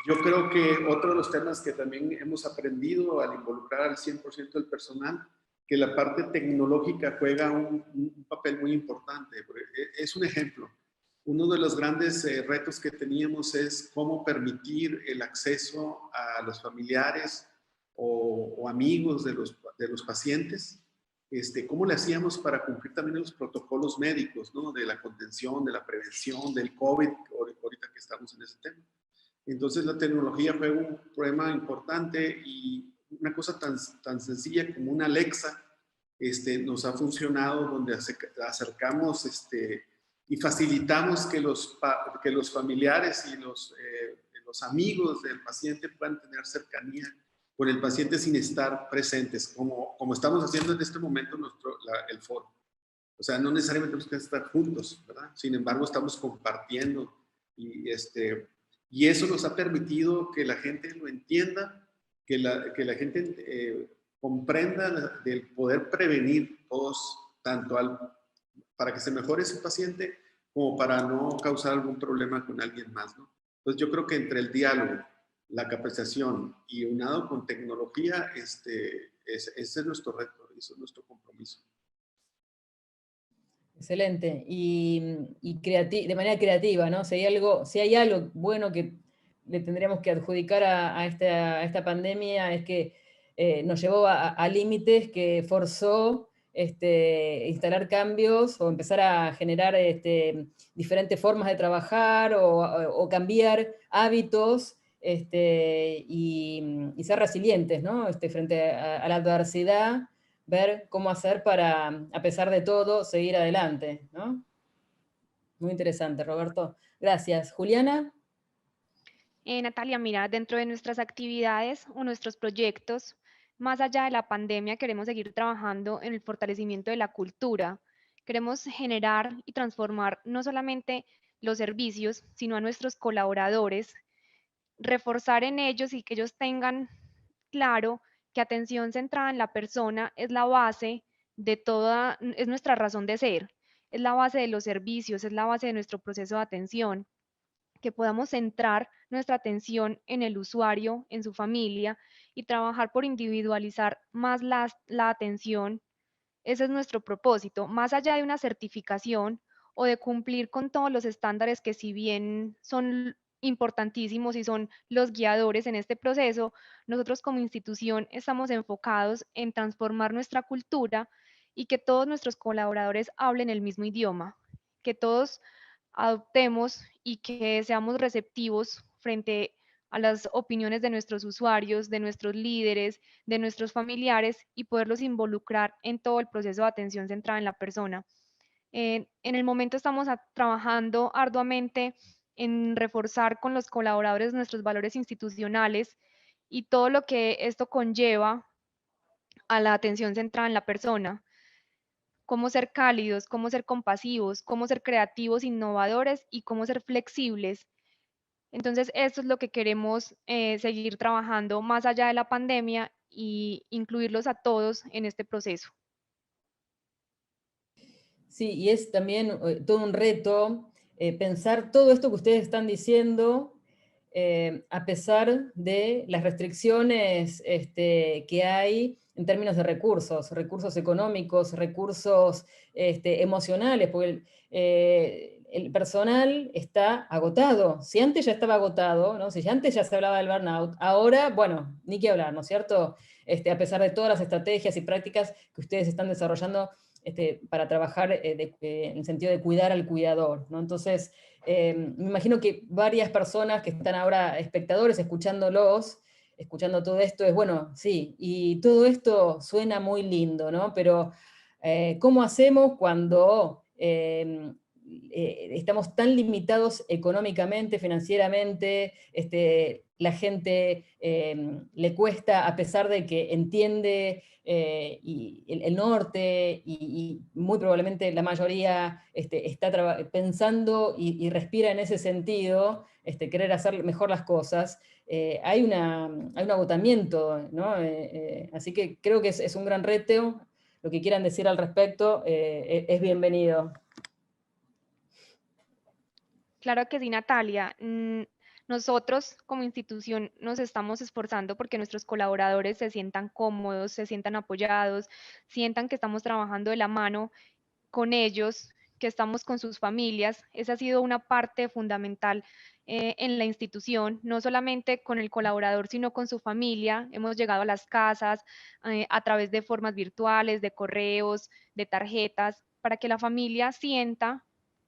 S4: Yo creo que otro de los temas que también hemos aprendido al involucrar al 100% del personal, que la parte tecnológica juega un papel muy importante. Es un ejemplo. Uno de los grandes retos que teníamos es cómo permitir el acceso a los familiares o amigos de los pacientes. ¿Cómo le hacíamos para cumplir también los protocolos médicos, ¿no? De la contención, de la prevención, del COVID, ahorita que estamos en ese tema? Entonces la tecnología fue un problema importante y una cosa tan sencilla como una Alexa nos ha funcionado, donde acercamos y facilitamos que los familiares y los amigos del paciente puedan tener cercanía con el paciente sin estar presentes, como estamos haciendo en este momento el foro. O sea, no necesariamente tenemos que estar juntos, ¿verdad? Sin embargo, estamos compartiendo y eso nos ha permitido que la gente lo entienda, que la gente comprenda del poder prevenir todos, tanto para que se mejore su paciente como para no causar algún problema con alguien más, ¿no? Entonces yo creo que entre el diálogo, la capacitación y unado con tecnología, ese es nuestro reto, ese es nuestro compromiso.
S2: Excelente. Y de manera creativa, ¿no? Si hay algo bueno que le tendríamos que adjudicar a esta pandemia es que nos llevó a límites que forzó instalar cambios o empezar a generar diferentes formas de trabajar o cambiar hábitos y ser resilientes, ¿no? Frente a la adversidad, ver cómo hacer para, a pesar de todo, seguir adelante, ¿no? Muy interesante, Roberto. Gracias. Juliana.
S5: Natalia, mira, dentro de nuestras actividades o nuestros proyectos, más allá de la pandemia, queremos seguir trabajando en el fortalecimiento de la cultura. Queremos generar y transformar no solamente los servicios, sino a nuestros colaboradores, reforzar en ellos y que ellos tengan claro que atención centrada en la persona es la base de toda, es nuestra razón de ser, es la base de los servicios, es la base de nuestro proceso de atención, que podamos centrar nuestra atención en el usuario, en su familia y trabajar por individualizar más la atención. Ese es nuestro propósito, más allá de una certificación o de cumplir con todos los estándares que si bien son importantísimos y son los guiadores en este proceso, nosotros como institución estamos enfocados en transformar nuestra cultura y que todos nuestros colaboradores hablen el mismo idioma, que todos adoptemos y que seamos receptivos frente a las opiniones de nuestros usuarios, de nuestros líderes, de nuestros familiares y poderlos involucrar en todo el proceso de atención centrada en la persona. En el momento estamos trabajando arduamente en reforzar con los colaboradores nuestros valores institucionales y todo lo que esto conlleva a la atención centrada en la persona. Cómo ser cálidos, cómo ser compasivos, cómo ser creativos, innovadores y cómo ser flexibles. Entonces, esto es lo que queremos seguir trabajando más allá de la pandemia y incluirlos a todos en este proceso.
S2: Sí, y es también todo un reto pensar todo esto que ustedes están diciendo a pesar de las restricciones que hay en términos de recursos económicos, recursos emocionales, porque el personal está agotado. Si antes ya estaba agotado, ¿no? Si antes ya se hablaba del burnout, ahora, bueno, ni qué hablar, ¿no es cierto? A pesar de todas las estrategias y prácticas que ustedes están desarrollando para trabajar en el sentido de cuidar al cuidador, ¿no? Entonces, me imagino que varias personas que están ahora espectadores escuchando todo esto, es bueno, sí, y todo esto suena muy lindo, ¿no? Pero, ¿cómo hacemos cuando estamos tan limitados económicamente, financieramente? La gente le cuesta, a pesar de que entiende y el norte, y muy probablemente la mayoría está pensando y respira en ese sentido, querer hacer mejor las cosas, hay un agotamiento, ¿no? Así que creo que es un gran reto. Lo que quieran decir al respecto es bienvenido.
S5: Claro que sí, Natalia. Nosotros como institución nos estamos esforzando porque nuestros colaboradores se sientan cómodos, se sientan apoyados, sientan que estamos trabajando de la mano con ellos, que estamos con sus familias. Esa ha sido una parte fundamental en la institución, no solamente con el colaborador, sino con su familia. Hemos llegado a las casas a través de formas virtuales, de correos, de tarjetas, para que la familia sienta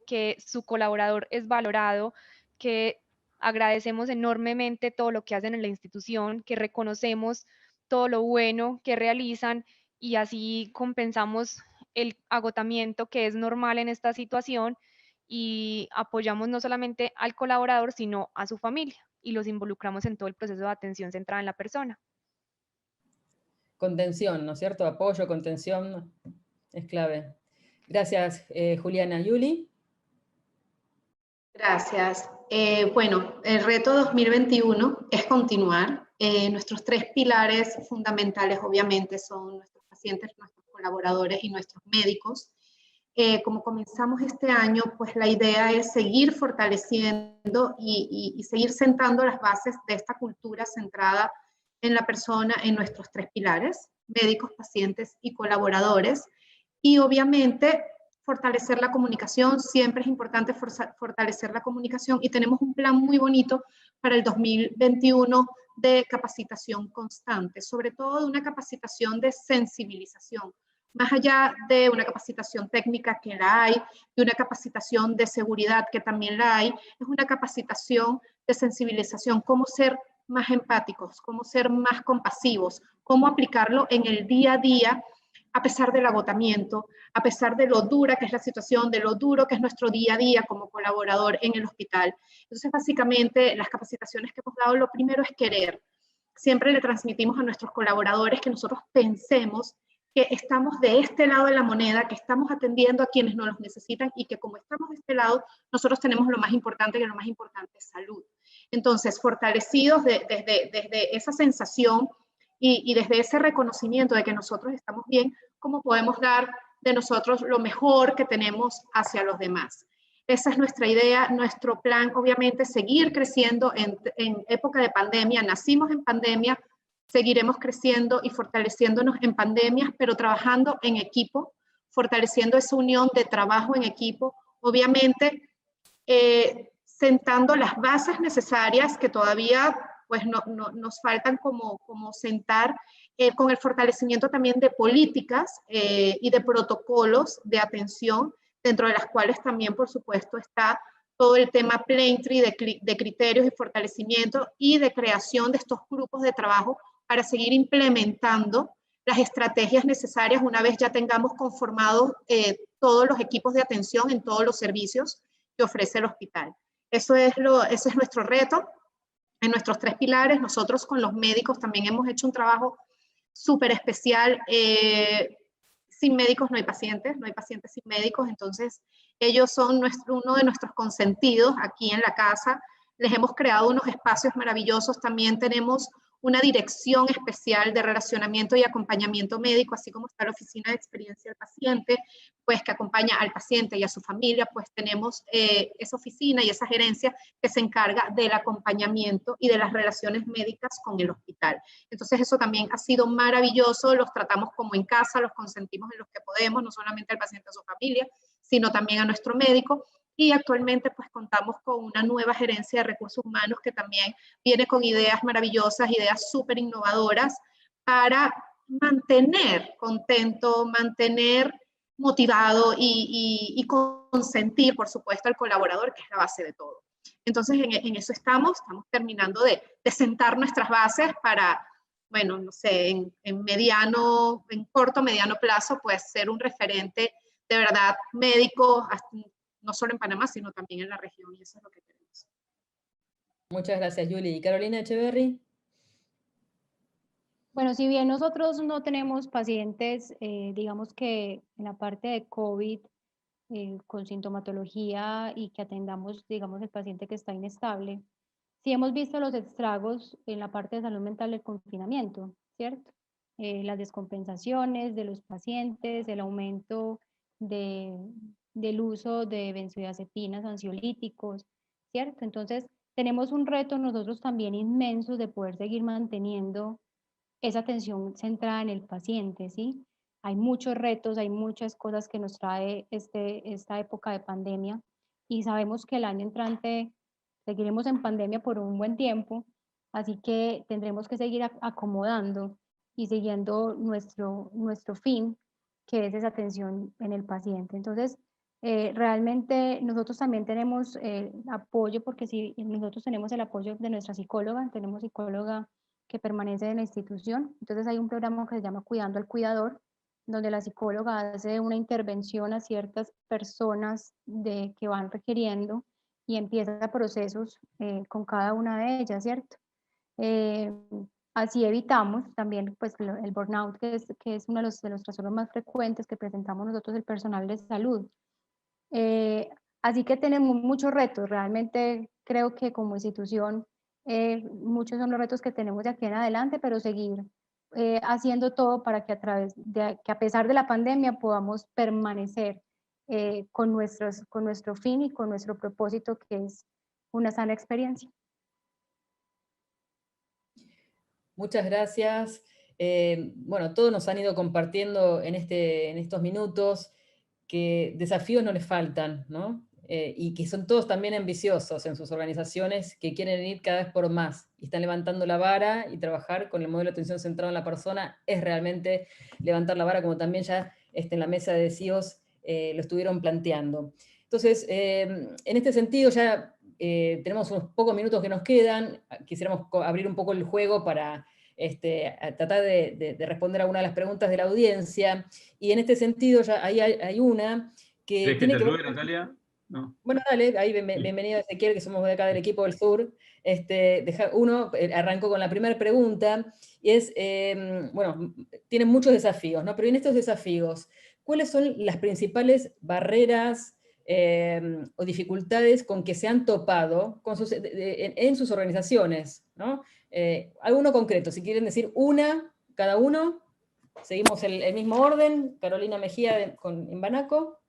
S5: que su colaborador es valorado, que agradecemos enormemente todo lo que hacen en la institución, que reconocemos todo lo bueno que realizan y así compensamos el agotamiento que es normal en esta situación y apoyamos no solamente al colaborador, sino a su familia y los involucramos en todo el proceso de atención centrada en la persona.
S2: Contención, ¿no es cierto? Apoyo, contención, es clave. Gracias, Juliana. Yuli.
S6: Gracias. Bueno, el reto 2021 es continuar. Nuestros 3 pilares fundamentales, obviamente, son nuestros pacientes, nuestros colaboradores y nuestros médicos. Como comenzamos este año, pues la idea es seguir fortaleciendo y seguir sentando las bases de esta cultura centrada en la persona, en nuestros 3 pilares, médicos, pacientes y colaboradores. Y obviamente fortalecer la comunicación, siempre es importante fortalecer la comunicación y tenemos un plan muy bonito para el 2021 de capacitación constante, sobre todo de una capacitación de sensibilización. más allá de una capacitación técnica que la hay, de una capacitación de seguridad que también la hay, es una capacitación de sensibilización, cómo ser más empáticos, cómo ser más compasivos, cómo aplicarlo en el día a día, a pesar del agotamiento, a pesar de lo dura que es la situación, de lo duro que es nuestro día a día como colaborador en el hospital. Entonces, básicamente, las capacitaciones que hemos dado, lo primero es querer. Siempre le transmitimos a nuestros colaboradores que nosotros pensemos que estamos de este lado de la moneda, que estamos atendiendo a quienes no los necesitan y que como estamos de este lado, nosotros tenemos lo más importante, que lo más importante es salud. Entonces, fortalecidos desde esa sensación y desde ese reconocimiento de que nosotros estamos bien, ¿cómo podemos dar de nosotros lo mejor que tenemos hacia los demás? Esa es nuestra idea, nuestro plan, obviamente, seguir creciendo en época de pandemia. Nacimos en pandemia, seguiremos creciendo y fortaleciéndonos en pandemias, pero trabajando en equipo, fortaleciendo esa unión de trabajo en equipo, obviamente sentando las bases necesarias que todavía pues nos faltan como sentar, con el fortalecimiento también de políticas y de protocolos de atención, dentro de las cuales también, por supuesto, está todo el tema Plaintree de criterios y fortalecimiento y de creación de estos grupos de trabajo para seguir implementando las estrategias necesarias una vez ya tengamos conformados todos los equipos de atención en todos los servicios que ofrece el hospital. Ese es nuestro reto. En nuestros 3 pilares, nosotros con los médicos también hemos hecho un trabajo súper especial. Sin médicos no hay pacientes sin médicos, entonces ellos son uno de nuestros consentidos aquí en la casa. Les hemos creado unos espacios maravillosos, también tenemos una dirección especial de relacionamiento y acompañamiento médico, así como está la oficina de experiencia del paciente, pues que acompaña al paciente y a su familia, pues tenemos esa oficina y esa gerencia que se encarga del acompañamiento y de las relaciones médicas con el hospital. Entonces eso también ha sido maravilloso, los tratamos como en casa, los consentimos en los que podemos, no solamente al paciente y a su familia, sino también a nuestro médico. Y actualmente pues contamos con una nueva gerencia de recursos humanos que también viene con ideas maravillosas, ideas súper innovadoras para mantener contento, mantener motivado y consentir, por supuesto, al colaborador, que es la base de todo. Entonces en eso estamos terminando de sentar nuestras bases para, bueno, no sé, en corto, mediano plazo, pues ser un referente de verdad médico, no solo en Panamá, sino también en la región, y eso es lo que queremos.
S2: Muchas gracias, Yuli. Carolina Echeverry.
S7: Bueno, si bien nosotros no tenemos pacientes, digamos que en la parte de COVID, con sintomatología y que atendamos, digamos, el paciente que está inestable, sí hemos visto los estragos en la parte de salud mental del confinamiento, ¿cierto? Las descompensaciones de los pacientes, el aumento del uso de benzodiazepinas, ansiolíticos, ¿cierto? Entonces, tenemos un reto nosotros también inmenso de poder seguir manteniendo esa atención centrada en el paciente, ¿sí? Hay muchos retos, hay muchas cosas que nos trae esta época de pandemia y sabemos que el año entrante seguiremos en pandemia por un buen tiempo, así que tendremos que seguir acomodando y siguiendo nuestro fin, que es esa atención en el paciente. Entonces, realmente nosotros también tenemos apoyo, porque si nosotros tenemos el apoyo de nuestra psicóloga, tenemos psicóloga que permanece en la institución, entonces hay un programa que se llama Cuidando al Cuidador, donde la psicóloga hace una intervención a ciertas personas que van requiriendo y empieza procesos con cada una de ellas, ¿cierto? Así evitamos también pues, el burnout, que es uno de los trastornos más frecuentes que presentamos nosotros, el personal de salud. Así que tenemos muchos retos, realmente creo que como institución muchos son los retos que tenemos de aquí en adelante, pero seguir haciendo todo para que que a pesar de la pandemia podamos permanecer con nuestro fin y con nuestro propósito, que es una sana experiencia.
S2: Muchas gracias. Bueno, todos nos han ido compartiendo en estos minutos que desafíos no les faltan, ¿no? Y que son todos también ambiciosos en sus organizaciones, que quieren ir cada vez por más, y están levantando la vara, y trabajar con el modelo de atención centrado en la persona es realmente levantar la vara, como también ya en la mesa de CEOs lo estuvieron planteando. Entonces, en este sentido ya tenemos unos pocos minutos que nos quedan, quisiéramos abrir un poco el juego para tratar de responder algunas de las preguntas de la audiencia, y en este sentido ya hay una que tiene que ver...
S8: Natalia? No.
S2: Bueno, dale, ahí bienvenido Ezequiel, que somos de acá del equipo del sur. Arrancó con la primera pregunta, y es, bueno, tienen muchos desafíos, ¿no? Pero en estos desafíos, ¿cuáles son las principales barreras o dificultades con que se han topado en sus organizaciones, ¿no? Alguno concreto, si quieren decir una, cada uno, seguimos el mismo orden. Carolina Mejía en Banaco.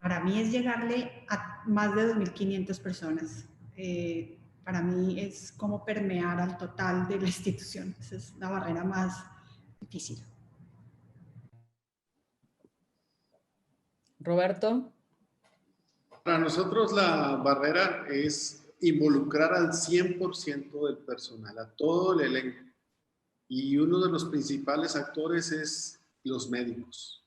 S3: Para mí es llegarle a más de 2.500 personas. Para mí es como permear al total de la institución. Esa es la barrera más difícil.
S2: Roberto.
S4: Para nosotros la barrera es involucrar al 100% del personal, a todo el elenco. Y uno de los principales actores es los médicos.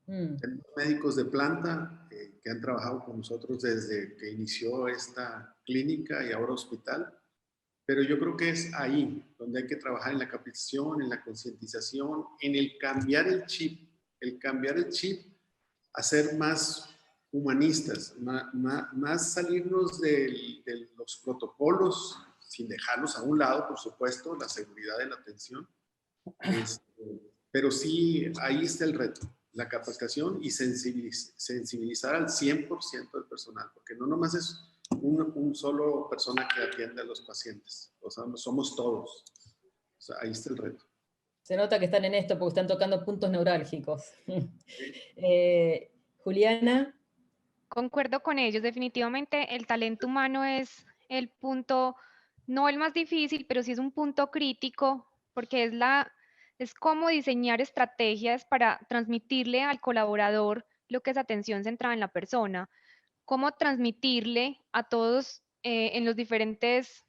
S4: Tenemos médicos de planta que han trabajado con nosotros desde que inició esta clínica y ahora hospital, pero yo creo que es ahí donde hay que trabajar, en la capacitación, en la concientización, en el cambiar el chip a ser más humanistas, más salirnos de los protocolos, sin dejarlos a un lado, por supuesto, la seguridad de la atención, pero sí, ahí está el reto. La capacitación y sensibilizar al 100% del personal, porque no nomás es un solo persona que atiende a los pacientes, o sea, somos todos. O sea, ahí está el reto.
S2: Se nota que están en esto porque están tocando puntos neurálgicos. Juliana.
S5: Concuerdo con ellos, definitivamente el talento humano es el punto, no el más difícil, pero sí es un punto crítico, porque es cómo diseñar estrategias para transmitirle al colaborador lo que es atención centrada en la persona, cómo transmitirle a todos en los diferentes